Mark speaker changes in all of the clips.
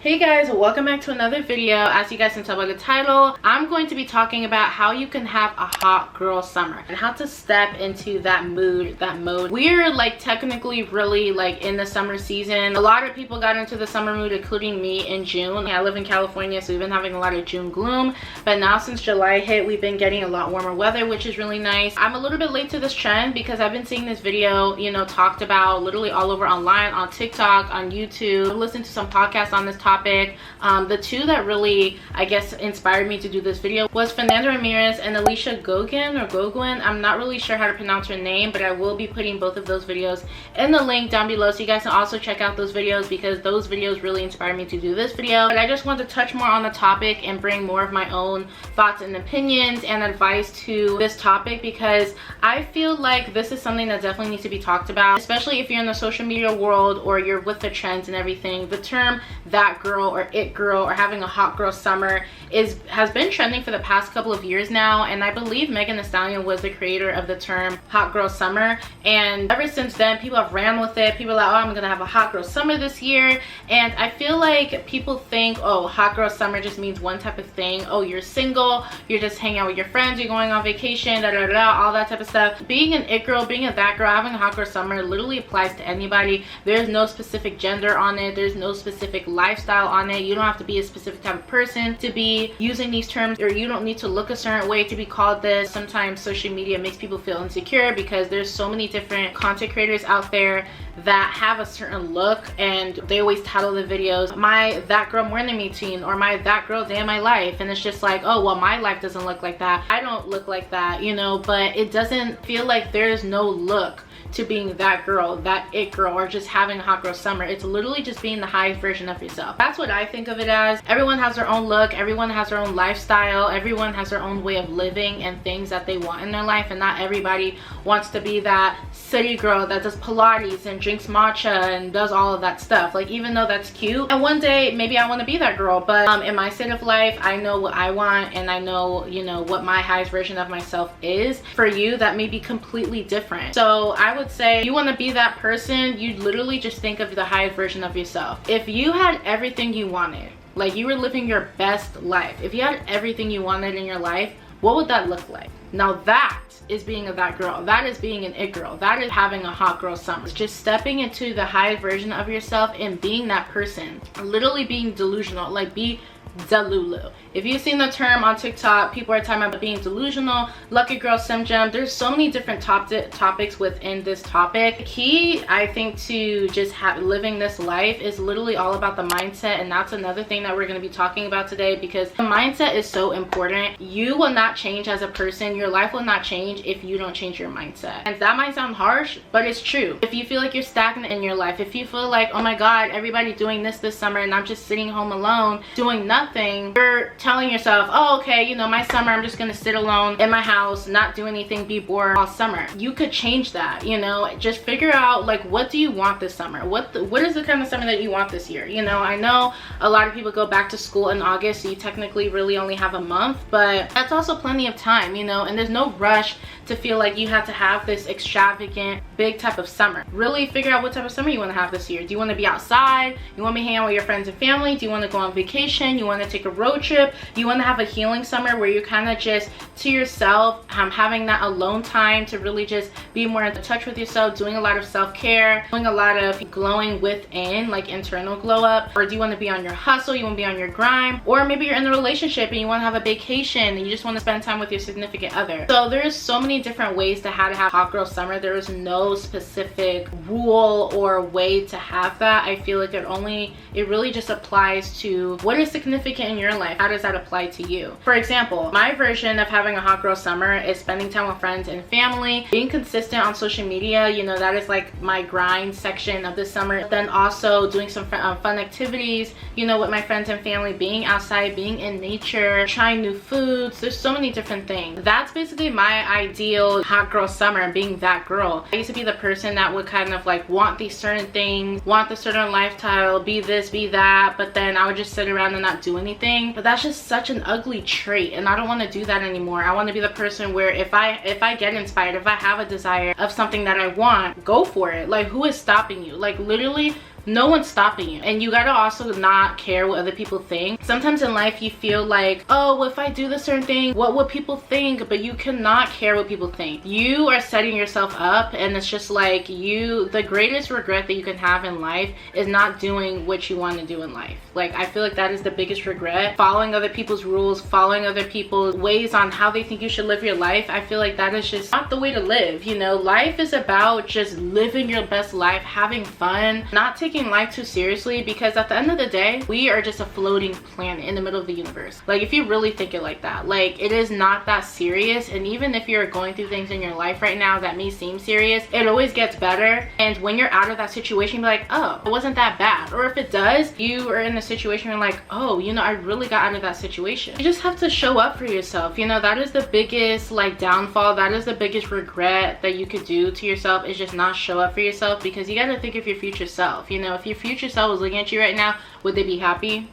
Speaker 1: Hey guys, welcome back to another video. As you guys can tell by the title, I'm going to be talking about how you can have a hot girl summer and how to step into that mood, that mode. We're like technically really like in the summer season. A lot of people got into the summer mood, including me, in June. I live in California, so we've been having a lot of June gloom, but now since July hit, we've been getting a lot warmer weather, which is really nice. I'm a little bit late to this trend because I've been seeing this video, you know, talked about literally all over online, on TikTok, on YouTube. I've listened to some podcasts on this topic. The two that really, I guess, inspired me to do this video was Fernanda Ramirez and Alicia Goguen. I'm not really sure how to pronounce her name, but I will be putting both of those videos in the link down below, so you guys can also check out those videos because those videos really inspired me to do this video. But I just want to touch more on the topic and bring more of my own thoughts and opinions and advice to this topic because I feel like this is something that definitely needs to be talked about, especially if you're in the social media world or you're with the trends and everything. The term that girl or it girl or having a hot girl summer has been trending for the past couple of years now, and I believe Megan Thee Stallion was the creator of the term hot girl summer, and ever since then people have ran with it. People are like, oh, I'm gonna have a hot girl summer this year, and I feel like people think, oh, hot girl summer just means one type of thing. Oh, you're single, you're just hanging out with your friends, you're going on vacation, da da da, all that type of stuff. Being an it girl, being a that girl, having a hot girl summer literally applies to anybody. There's no specific gender on it, there's no specific lifestyle on it. You don't have to be a specific type of person to be using these terms, or you don't need to look a certain way to be called this. Sometimes social media makes people feel insecure because there's so many different content creators out there that have a certain look, and they always title the videos my that girl morning routine or my that girl day in my life, and it's just like, oh well, my life doesn't look like that, I don't look like that, you know. But it doesn't feel like there's no look to being that girl, that it girl, or just having a hot girl summer. It's literally just being the highest version of yourself. That's what I think of it as. Everyone has their own look, everyone has their own lifestyle, everyone has their own way of living and things that they want in their life, and not everybody wants to be that city girl that does Pilates and drinks matcha and does all of that stuff. Like, even though that's cute, and one day maybe I want to be that girl, but in my state of life, I know what I want, and I know, you know, what my highest version of myself is. For you, that may be completely different. So I would say, you want to be that person, you literally just think of the highest version of yourself. If you had everything you wanted, like you were living your best life, if you had everything you wanted in your life, what would that look like? Now that is being a that girl, that is being an it girl, that is having a hot girl summer. It's just stepping into the highest version of yourself and being that person, literally being delusional. Like, be delulu. If you've seen the term on TikTok, people are talking about being delusional, lucky girl, sim gem. There's so many different topics within this topic. Key, I think, to just living this life is literally all about the mindset, and that's another thing that we're going to be talking about today, because the mindset is so important. You will not change as a person, your life will not change if you don't change your mindset. And that might sound harsh, but it's true. If you feel like you're stagnant in your life, if you feel like, oh my god, everybody's doing this summer and I'm just sitting home alone doing nothing, you're telling yourself, oh okay, you know, my summer I'm just gonna sit alone in my house, not do anything, be bored all summer. You could change that, you know. Just figure out, like, what do you want this summer? What is the kind of summer that you want this year? You know, I know a lot of people go back to school in August, so you technically really only have a month, but that's also plenty of time, you know, and there's no rush to feel like you have to have this extravagant big type of summer. Really figure out what type of summer you want to have this year. Do you want to be outside? You want to be hanging out with your friends and family? Do you want to go on vacation? You want to take a road trip? You want to have a healing summer where you're kind of just to yourself, having that alone time to really just be more in touch with yourself, doing a lot of self-care, doing a lot of glowing within, like internal glow up? Or do you want to be on your hustle? You want to be on your grind? Or maybe you're in a relationship and you want to have a vacation and you just want to spend time with your significant other. So there's so many different ways to how to have hot girl summer. There is no specific rule or way to have that. I feel like it really just applies to what is significant in your life. How does that apply to you? For example, my version of having a hot girl summer is spending time with friends and family, being consistent on social media. You know, that is like my grind section of this summer. Then also doing some fun activities, you know, with my friends and family, being outside, being in nature, trying new foods. There's so many different things. That's basically my ideal hot girl summer, and being that girl. I used to be the person that would kind of like want these certain things, want the certain lifestyle, be this, be that, but then I would just sit around and not do anything. But that's just such an ugly trait, and I don't want to do that anymore. I want to be the person where if I get inspired, if I have a desire of something that I want, go for it. Like, who is stopping you? Like, literally no one's stopping you. And you gotta also not care what other people think. Sometimes in life you feel like, oh, well, if I do this certain thing, what would people think? But you cannot care what people think. You are setting yourself up, and it's just like the greatest regret that you can have in life is not doing what you want to do in life. Like, I feel like that is the biggest regret. Following other people's rules, following other people's ways on how they think you should live your life. I feel like that is just not the way to live. You know, life is about just living your best life, having fun, not taking life too seriously, because at the end of the day, we are just a floating planet in the middle of the universe. Like, if you really think it like that, like, it is not that serious. And even if you're going through things in your life right now that may seem serious, it always gets better. And when you're out of that situation, be like, oh, it wasn't that bad. Or if it does, you are in a situation where like, oh, you know, I really got out of that situation. You just have to show up for yourself. You know, that is the biggest like downfall. That is the biggest regret that you could do to yourself, is just not show up for yourself. Because you got to think of your future self. You know, if your future self was looking at you right now, would they be happy?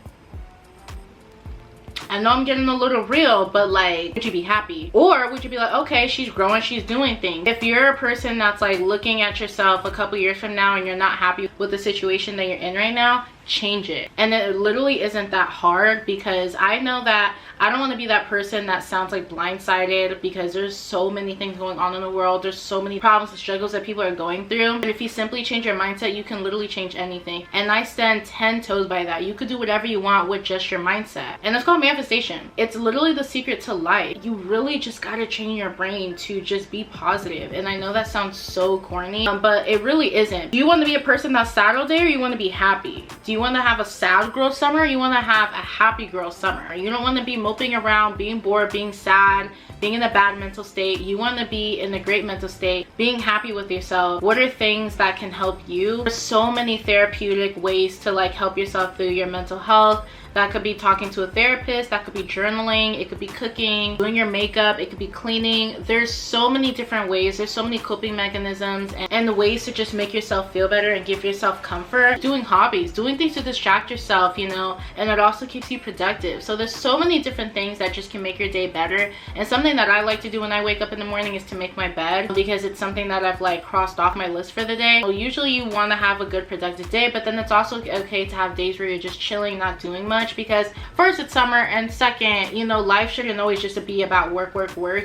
Speaker 1: I know I'm getting a little real, but like, would you be happy? Or would you be like, okay, she's growing, she's doing things? If you're a person that's like looking at yourself a couple years from now and you're not happy with the situation that you're in right now, change it. And it literally isn't that hard, because I know that I don't want to be that person that sounds like blindsided, because there's so many things going on in the world. There's so many problems and struggles that people are going through. And if you simply change your mindset, you can literally change anything. And I stand 10 toes by that. You could do whatever you want with just your mindset. And it's called manifestation. It's literally the secret to life. You really just got to train your brain to just be positive. And I know that sounds so corny, but it really isn't. Do you want to be a person that's sad all day, or you want to be happy? Do you want to have a sad girl summer, or you want to have a happy girl summer? You don't want to be moping around, being bored, being sad, being in a bad mental state. You want to be in a great mental state, being happy with yourself. What are things that can help you? There's so many therapeutic ways to like help yourself through your mental health. That could be talking to a therapist, that could be journaling, it could be cooking, doing your makeup, it could be cleaning. There's so many different ways. There's so many coping mechanisms and ways to just make yourself feel better and give yourself comfort. Doing hobbies, doing things to distract yourself, you know, and it also keeps you productive. So there's so many different things that just can make your day better. And something that I like to do when I wake up in the morning is to make my bed, because it's something that I've like crossed off my list for the day. So usually you want to have a good productive day, but then it's also okay to have days where you're just chilling, not doing much, because first, it's summer, and second, you know, life shouldn't always just be about work.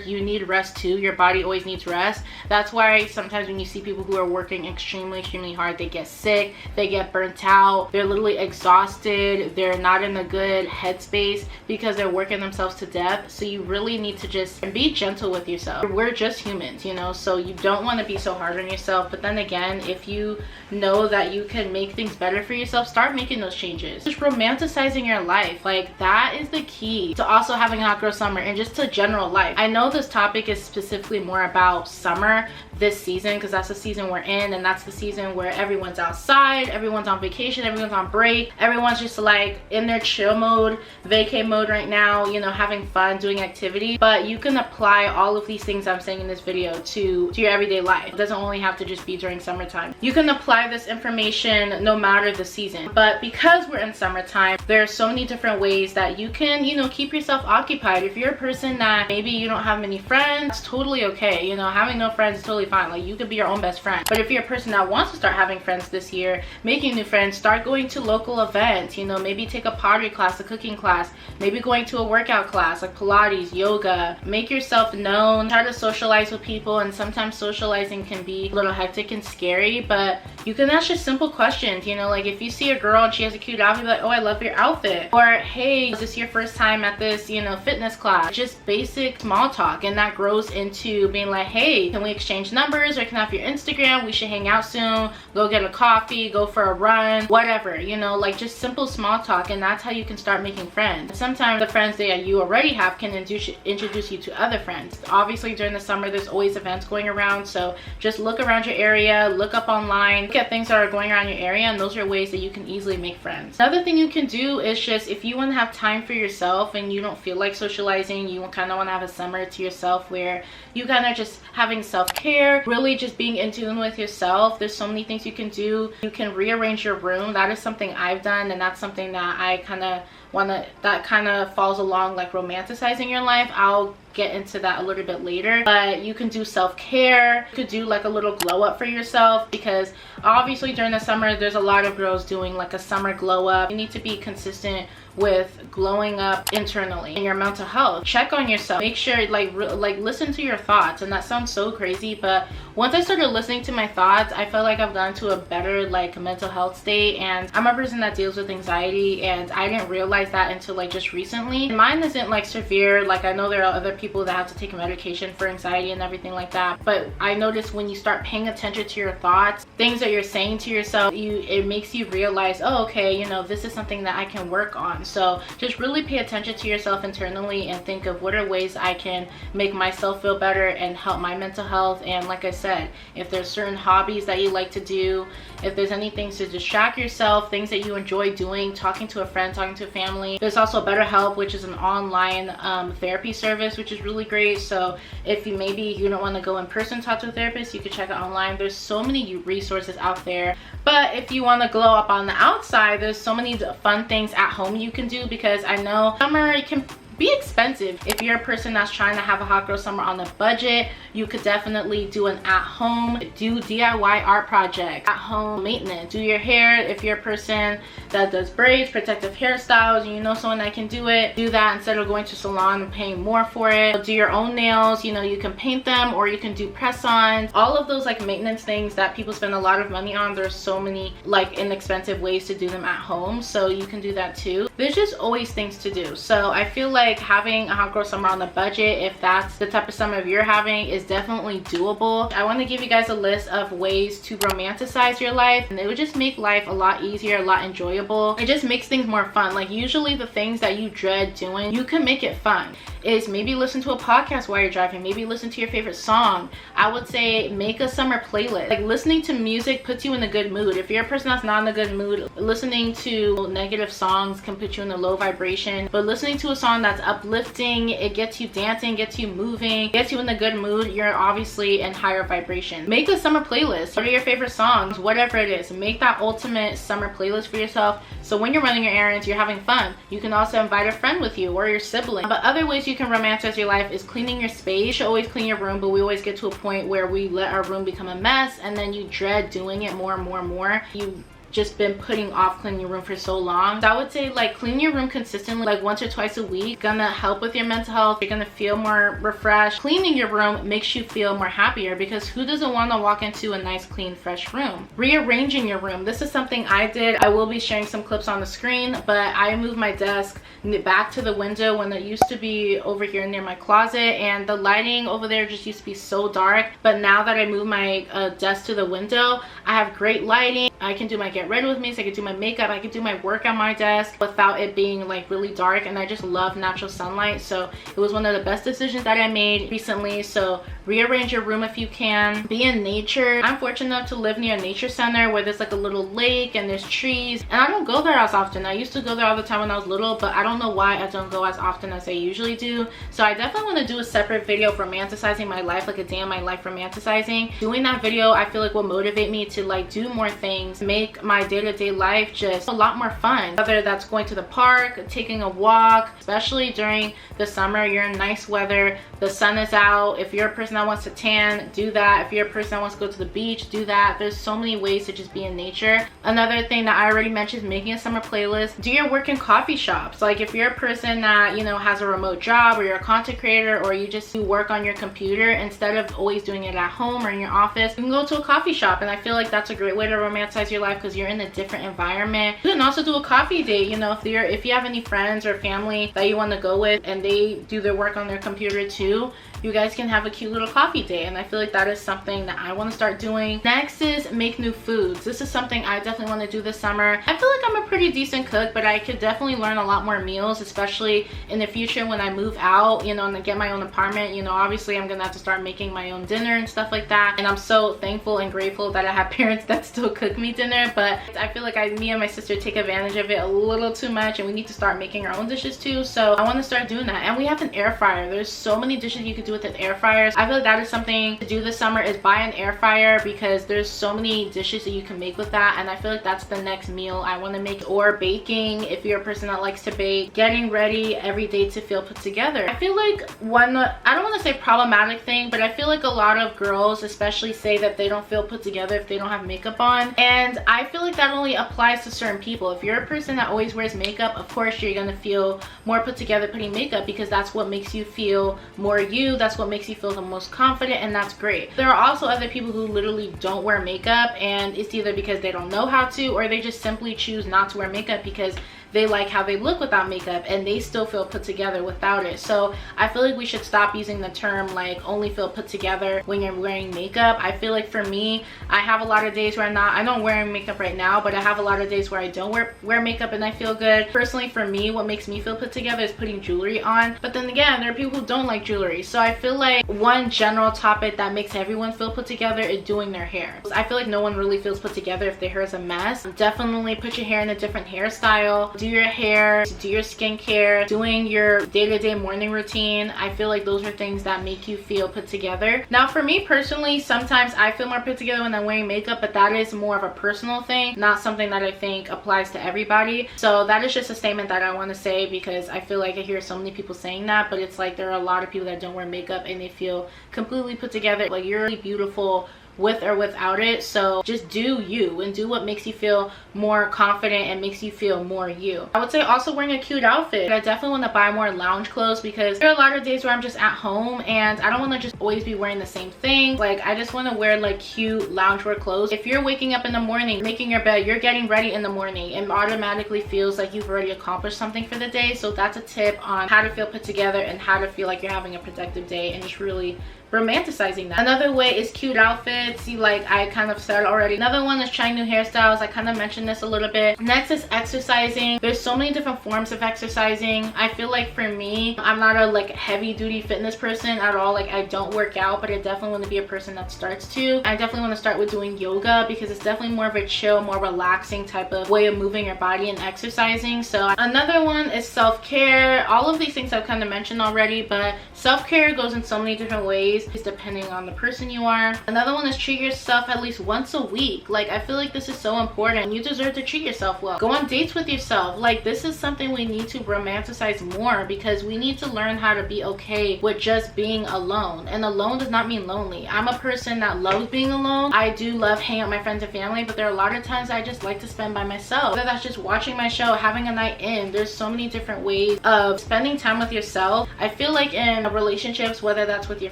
Speaker 1: You need rest too. Your body always needs rest. That's why sometimes when you see people who are working extremely hard, they get sick, they get burnt out, they're literally exhausted, they're not in a good headspace because they're working themselves to death. So you really need to just be gentle with yourself. We're just humans, you know, so you don't want to be so hard on yourself. But then again, if you know that you can make things better for yourself, start making those changes. Just romanticizing your life, like that is the key to also having a hot girl summer and just to general life. I know this topic is specifically more about summer this season, because that's the season we're in, and that's the season where everyone's outside, everyone's on vacation, everyone's on break, everyone's just like in their chill mode, vacay mode right now, you know, having fun, doing activity. But you can apply all of these things I'm saying in this video to your everyday life. It doesn't only have to just be during summertime. You can apply this information no matter the season. But because we're in summertime, there are so many different ways that you can, you know, keep yourself occupied. If you're a person that maybe you don't have many friends, it's totally okay. You know, having no friends is totally fine. Like, you could be your own best friend. But if you're a person that wants to start having friends this year, making new friends, start going to local events, you know, maybe take a pottery class, a cooking class, maybe going to a workout class like Pilates, yoga. Make yourself known, try to socialize with people. And sometimes socializing can be a little hectic and scary, but you can ask just simple questions, you know, like if you see a girl and she has a cute outfit, be like, oh, I love your outfit. Or hey, is this your first time at this, you know, fitness class? Just basic small talk, and that grows into being like, hey, can we exchange numbers, or can I have your Instagram? We should hang out soon, go get a coffee, go for a run, whatever, you know, like just simple small talk. And that's how you can start making friends. Sometimes the friends that you already have can introduce you to other friends. Obviously during the summer there's always events going around, so just look around your area, look up online, look at things that are going around your area, and those are ways that you can easily make friends. Another thing you can do is just, if you want to have time for yourself and you don't feel like socializing, you kind of want to have a summer to yourself where you kind of just having self-care, really just being in tune with yourself. There's so many things you can do. You can rearrange your room. That is something I've done, and that's something that I kind of that kind of falls along like romanticizing your life. I'll get into that a little bit later. But you can do self-care. You could do like a little glow up for yourself, because obviously during the summer there's a lot of girls doing like a summer glow up. You need to be consistent with glowing up internally in your mental health. Check on yourself, make sure like listen to your thoughts. And that sounds so crazy, but once I started listening to my thoughts, I felt like I've gotten to a better like mental health state. And I'm a person that deals with anxiety, and I didn't realize that until like just recently. And mine isn't like severe. Like I know there are other people that have to take medication for anxiety and everything like that, but I noticed when you start paying attention to your thoughts, things that you're saying to yourself, it makes you realize, oh okay, you know, this is something that I can work on. So just really pay attention to yourself internally and think of what are ways I can make myself feel better and help my mental health. And like I said, if there's certain hobbies that you like to do, if there's any things to distract yourself, things that you enjoy doing, talking to a friend, talking to a family. There's also BetterHelp, which is an online therapy service, which is really great. So if you don't want to go in person talk to a therapist, you can check it online. There's so many resources out there. But if you want to glow up on the outside, there's so many fun things at home you can do, because I know summer can be expensive. If you're a person that's trying to have a hot girl summer on a budget, you could definitely do an at-home, do DIY art project, at-home maintenance, do your hair. If you're a person that does braids, protective hairstyles, and you know someone that can do it, do that instead of going to salon and paying more for it. Do your own nails, you know, you can paint them, or you can do press-ons. All of those like maintenance things that people spend a lot of money on, there's so many like inexpensive ways to do them at home, so you can do that too. There's just always things to do. So I feel like having a hot girl summer on a budget, if that's the type of summer you're having, is definitely doable. I want to give you guys a list of ways to romanticize your life, and it would just make life a lot easier, a lot enjoyable. It just makes things more fun. Like usually the things that you dread doing, you can make it fun. Is maybe listen to a podcast while you're driving, maybe listen to your favorite song. I would say make a summer playlist. Like listening to music puts you in a good mood. If you're a person that's not in a good mood, listening to negative songs can put you in a low vibration, but listening to a song that's uplifting, it gets you dancing, gets you moving, gets you in a good mood, you're obviously in higher vibration. Make a summer playlist. What are your favorite songs? Whatever it is, make that ultimate summer playlist for yourself, so when you're running your errands, you're having fun. You can also invite a friend with you or your sibling. But other ways you can romanticize your life is cleaning your space. You should always clean your room, but we always get to a point where we let our room become a mess, and then you dread doing it more and more and more. You just been putting off cleaning your room for so long. So I would say like clean your room consistently, like once or twice a week. Gonna help with your mental health. You're gonna feel more refreshed. Cleaning your room makes you feel more happier, because who doesn't want to walk into a nice clean fresh room? Rearranging your room, this is something I did. I will be sharing some clips on the screen, but I moved my desk back to the window when it used to be over here near my closet, and the lighting over there just used to be so dark. But now that I moved my desk to the window, I have great lighting. I can do my get ready with me, so I can do my makeup, I can do my work on my desk without it being like really dark. And I just love natural sunlight, so it was one of the best decisions that I made recently. So rearrange your room if you can. Be in nature. I'm fortunate enough to live near a nature center where there's like a little lake and there's trees, and I don't go there as often. I used to go there all the time when I was little, but I don't know why I don't go as often as I usually do. So I definitely want to do a separate video of romanticizing my life, like a day in my life romanticizing. Doing that video, I feel like will motivate me to like do more things, make my day-to-day life just a lot more fun. Whether that's going to the park, taking a walk, especially during the summer, you're in nice weather, the sun is out. If you're a person that wants to tan, do that. If you're a person that wants to go to the beach, do that. There's so many ways to just be in nature. Another thing that I already mentioned is making a summer playlist. Do your work in coffee shops. Like if you're a person that, you know, has a remote job, or you're a content creator, or you just do work on your computer instead of always doing it at home or in your office, you can go to a coffee shop. And I feel like that's a great way to romanticize your life, because you're in a different environment. You can also do a coffee date. You know, if you have any friends or family that you want to go with and they do their work on their computer too, you guys can have a cute little coffee date. And I feel like that is something that I want to start doing. Next is make new foods. This is something I definitely want to do this summer. I feel like I'm a pretty decent cook, but I could definitely learn a lot more meals, especially in the future when I move out, you know, and get my own apartment. You know, obviously I'm gonna have to start making my own dinner and stuff like that, and I'm so thankful and grateful that I have parents that still cook me dinner. But but I feel like me and my sister take advantage of it a little too much, and we need to start making our own dishes too. So I want to start doing that. And we have an air fryer. There's so many dishes you could do with an air fryer. I feel like that is something to do this summer, is buy an air fryer, because there's so many dishes that you can make with that. And I feel like that's the next meal I want to make. Or baking, if you're a person that likes to bake, getting ready every day to feel put together. I feel like one, I don't want to say problematic thing, but I feel like a lot of girls especially say that they don't feel put together if they don't have makeup on, and I feel like that only applies to certain people. If you're a person that always wears makeup, of course you're gonna feel more put together putting makeup, because that's what makes you feel more you, that's what makes you feel the most confident, and that's great. There are also other people who literally don't wear makeup, and it's either because they don't know how to, or they just simply choose not to wear makeup because they like how they look without makeup, and they still feel put together without it. So I feel like we should stop using the term like only feel put together when you're wearing makeup. I feel like for me, I have a lot of days where I don't wear makeup right now, but I have a lot of days where I don't wear makeup and I feel good. Personally, for me, what makes me feel put together is putting jewelry on. But then again, there are people who don't like jewelry. So I feel like one general topic that makes everyone feel put together is doing their hair. I feel like no one really feels put together if their hair is a mess. Definitely put your hair in a different hairstyle, do your hair, do your skincare, doing your day-to-day morning routine. I feel like those are things that make you feel put together. Now for me personally, sometimes I feel more put together when I'm wearing makeup, but that is more of a personal thing, not something that I think applies to everybody. So that is just a statement that I want to say, because I feel like I hear so many people saying that, but it's like there are a lot of people that don't wear makeup and they feel completely put together. Like, you're really beautiful with or without it. So just do you, and do what makes you feel more confident and makes you feel more you. I would say also wearing a cute outfit. I definitely want to buy more lounge clothes, because there are a lot of days where I'm just at home and I don't want to just always be wearing the same thing. Like, I just want to wear like cute loungewear clothes. If you're waking up in the morning, making your bed, you're getting ready in the morning, it automatically feels like you've already accomplished something for the day. So that's a tip on how to feel put together and how to feel like you're having a productive day, and just really romanticizing that. Another way is cute outfits. See, like I kind of said already. Another one is trying new hairstyles. I kind of mentioned this a little bit. Next is exercising. There's so many different forms of exercising. I feel like for me, I'm not a like heavy duty fitness person at all. Like, I don't work out, but I definitely want to be a person that starts to. I definitely want to start with doing yoga, because it's definitely more of a chill, more relaxing type of way of moving your body and exercising. So another one is self-care. All of these things I've kind of mentioned already, but self-care goes in so many different ways depending on the person you are. Another one is treat yourself at least once a week. Like, I feel like this is so important. You deserve to treat yourself well. Go on dates with yourself. Like, this is something we need to romanticize more, because we need to learn how to be okay with just being alone. And alone does not mean lonely. I'm a person that loves being alone. I do love hanging out with my friends and family, but there are a lot of times I just like to spend by myself. Whether that's just watching my show, having a night in. There's so many different ways of spending time with yourself. I feel like in relationships, whether that's with your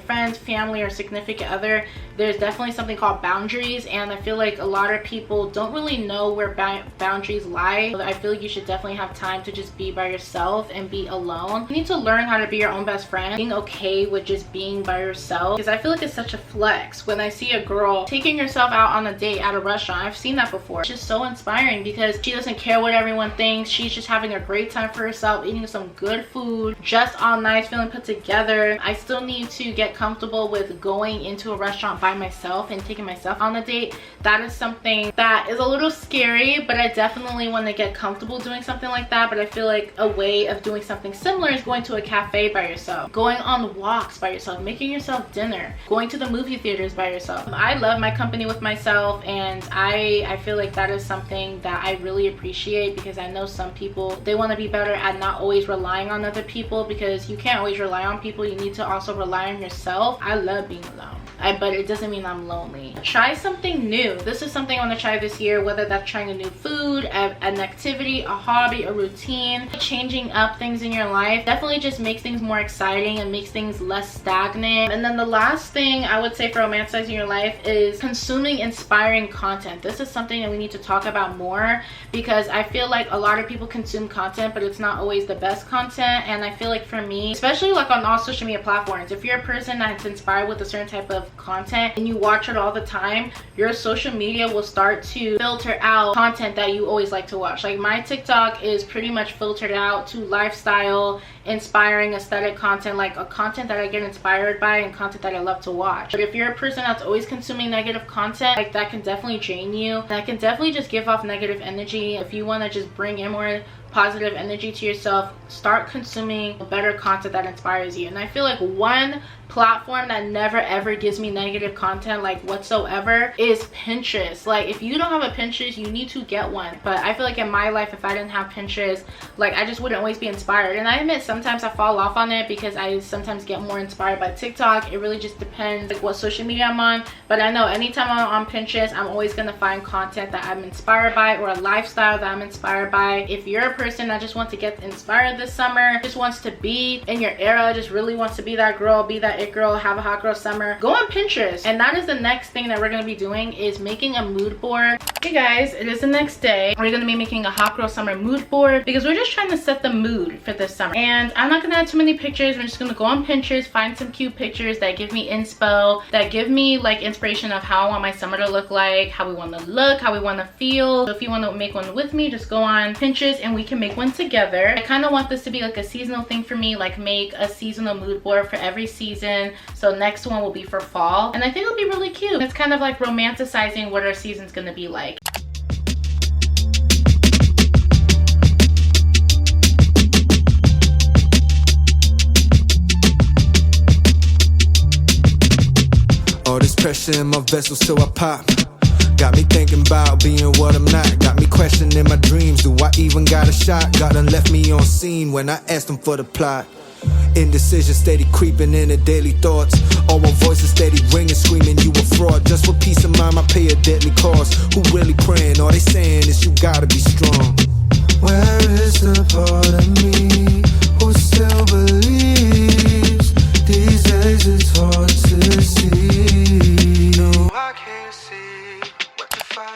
Speaker 1: friends, family, or significant other, there's definitely something called boundaries, and I feel like a lot of people don't really know where boundaries lie. I feel like you should definitely have time to just be by yourself and be alone. You need to learn how to be your own best friend, being okay with just being by yourself, because I feel like it's such a flex when I see a girl taking herself out on a date at a restaurant. I've seen that before. It's just so inspiring, because she doesn't care what everyone thinks. She's just having a great time for herself, eating some good food, just all nice, feeling put together. I still need to get comfortable with going into a restaurant by myself and taking myself on a date. That is something that is a little scary, but I definitely want to get comfortable doing something like that. But I feel like a way of doing something similar is going to a cafe by yourself, going on walks by yourself, making yourself dinner, going to the movie theaters by yourself. I love my company with myself, and I feel like that is something that I really appreciate, because I know some people, they want to be better at not always relying on other people, because you can't always rely on people. You need to also rely on yourself. I love being alone, but it doesn't mean I'm lonely. Try something new. This is something I want to try this year, whether that's trying a new food, an activity, a hobby, a routine. Changing up things in your life definitely just makes things more exciting and makes things less stagnant. And then the last thing I would say for romanticizing your life is consuming inspiring content. This is something that we need to talk about more, because I feel like a lot of people consume content, but it's not always the best content. And I feel like for me, especially like on all social media platforms, if you're a person that's inspired with a certain type of of content and you watch it all the time, your social media will start to filter out content that you always like to watch. Like my TikTok is pretty much filtered out to lifestyle, inspiring, aesthetic content, like a content that I get inspired by and content that I love to watch. But if you're a person that's always consuming negative content, like that can definitely drain you. That can definitely just give off negative energy. If you want to just bring in more positive energy to yourself, start consuming better content that inspires you. And I feel like one platform that never ever gives me negative content like whatsoever is Pinterest. Like if you don't have a Pinterest, you need to get one. But I feel like in my life, if I didn't have Pinterest, like I just wouldn't always be inspired. And I admit sometimes I fall off on it because I sometimes get more inspired by TikTok. It really just depends like what social media I'm on. But I know anytime I'm on Pinterest, I'm always gonna find content that I'm inspired by or a lifestyle that I'm inspired by. If you're a person that just wants to get inspired this summer, just wants to be in your era, just really wants to be that girl, be that it girl, have a hot girl summer, go on Pinterest. And that is the next thing that we're going to be doing, is making a mood board. Hey guys, it is the next day. We're going to be making a hot girl summer mood board because we're just trying to set the mood for this summer. And I'm not going to add too many pictures. I'm just going to go on Pinterest, find some cute pictures that give me inspo, that give me like inspiration of how I want my summer to look like, how we want to look, how we want to feel. So if you want to make one with me, just go on Pinterest and we can make one together. I kind of want this to be like a seasonal thing for me, like make a seasonal mood board for every season. So next one will be for fall, and I think it'll be really cute. It's kind of like romanticizing what our season's gonna be like.
Speaker 2: All this pressure in my vessel, so I pop. Got me thinking about being what I'm not. Got me questioning my dreams. Do I even got a shot? God done left me on scene when I asked him for the plot. Indecision steady creeping in the daily thoughts. All my voices steady ringing, screaming you a fraud. Just for peace of mind I pay a deadly cost. Who really praying? All they saying is you gotta be strong. Where is the part of me who still believes? These days it's hard to see. No, I can't see.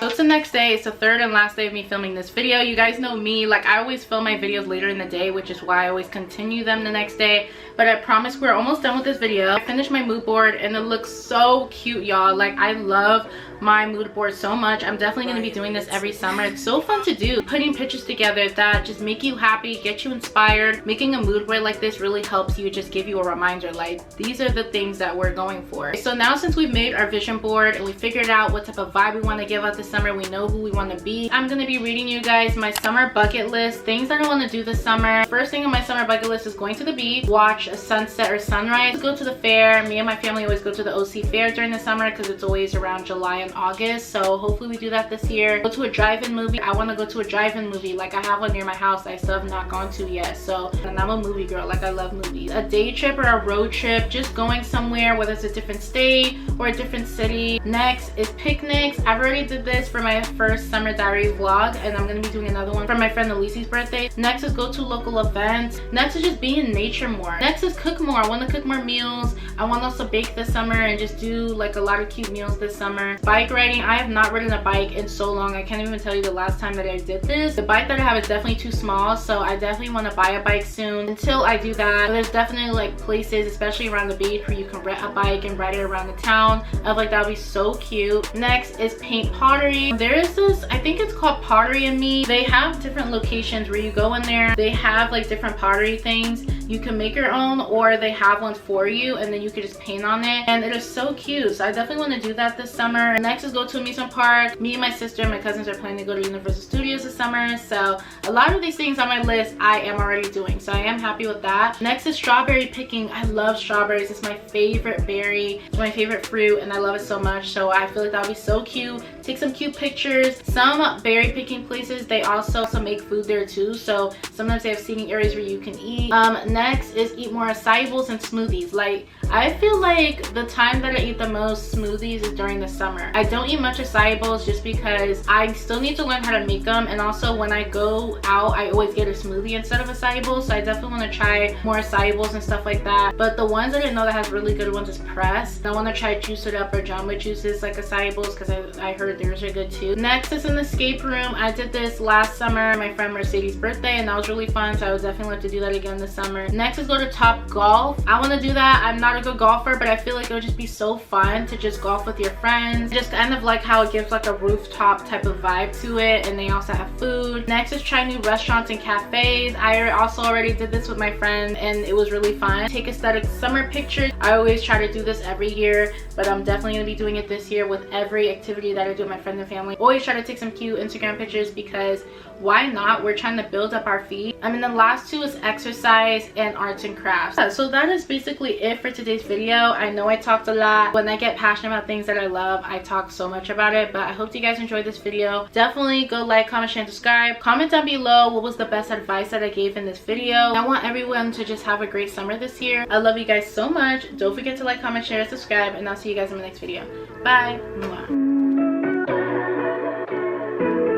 Speaker 1: So it's the next day. It's the third and last day of me filming this video. You guys know me, like I always film my videos later in the day, which is why I always continue them the next day. But I promise we're almost done with this video. I finished my mood board and it looks so cute, y'all. Like I love my mood board so much. I'm definitely going to be doing this every summer. It's so fun to do, putting pictures together that just make you happy, get you inspired. Making a mood board like this really helps you, just give you a reminder like these are the things that we're going for. So now since we've made our vision board and we figured out what type of vibe we want to give out this summer, we know who we want to be, I'm going to be reading you guys my summer bucket list, things that I want to do this summer. First thing on my summer bucket list is going to the beach, watch a sunset or sunrise, go to the fair. Me and my family always go to the OC fair during the summer because it's always around July and August, so hopefully we do that this year. Go to a drive-in movie. I want to go to a drive-in movie. Like I have one near my house I still have not gone to yet. So, and I'm a movie girl, like I love movies. A day trip or a road trip, just going somewhere, whether it's a different state or a different city. Next is picnics. I've already did this for my first summer diary vlog and I'm going to be doing another one for my friend Elise's birthday. Next is go to local events. Next is just be in nature more. Next is cook more. I want to cook more meals. I want to also bake this summer and just do like a lot of cute meals this summer. Bike riding. I have not ridden a bike in so long. I can't even tell you the last time that I did this. The bike that I have is definitely too small, so I definitely want to buy a bike soon. Until I do that, there's definitely like places, especially around the beach, where you can rent a bike and ride it around the town. I feel like that would be so cute. Next is paint pottery. There is this, I think it's called Pottery and Me. They have different locations where you go in there. They have like different pottery things. You can make your own or they have ones for you and then you can just paint on it. And it is so cute. So I definitely want to do that this summer. Next is go to amusement park. Me and my sister and my cousins are planning to go to Universal Studios this summer. So a lot of these things on my list I am already doing. So I am happy with that. Next is strawberry picking. I love strawberries. It's my favorite berry. It's my favorite fruit and I love it so much. So I feel like that would be so cute. Take some cute pictures. Some berry picking places, they also make food there too. So sometimes they have seating areas where you can eat. Next is eat more acai and smoothies. Like I feel like the time that I eat the most smoothies is during the summer. I don't eat much acai bowls just because I still need to learn how to make them, and also when I go out I always get a smoothie instead of acai bowls. So I definitely want to try more acai bowls and stuff like that. But the ones I didn't know that has really good ones is pressed. I want to try Juice It Up or Jamba Juices like acai bowls because I heard favorite dinners are good too. Next is an escape room. I did this last summer, my friend Mercedes' birthday, and that was really fun, so I would definitely like to do that again this summer. Next is go to Top Golf. I want to do that. I'm not a good golfer, but I feel like it would just be so fun to just golf with your friends. Just kind of like how it gives like a rooftop type of vibe to it, and they also have food. Next is try new restaurants and cafes. I also already did this with my friend, and it was really fun. Take aesthetic summer pictures. I always try to do this every year, but I'm definitely going to be doing it this year with every activity that I do with my friends and family. Always try to take some cute Instagram pictures because why not? We're trying to build up our feed. I mean, the last two is exercise and arts and crafts. So that is basically it for today's video. I know I talked a lot. When I get passionate about things that I love, I talk so much about it, but I hope you guys enjoyed this video. Definitely go like, comment, share, and subscribe. Comment down below what was the best advice that I gave in this video. I want everyone to just have a great summer this year. I love you guys so much. Don't forget to like, comment, share, and subscribe, and I'll see you guys in my next video. Bye. Mwah.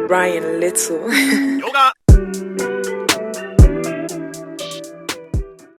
Speaker 3: Brian Little. Yoga.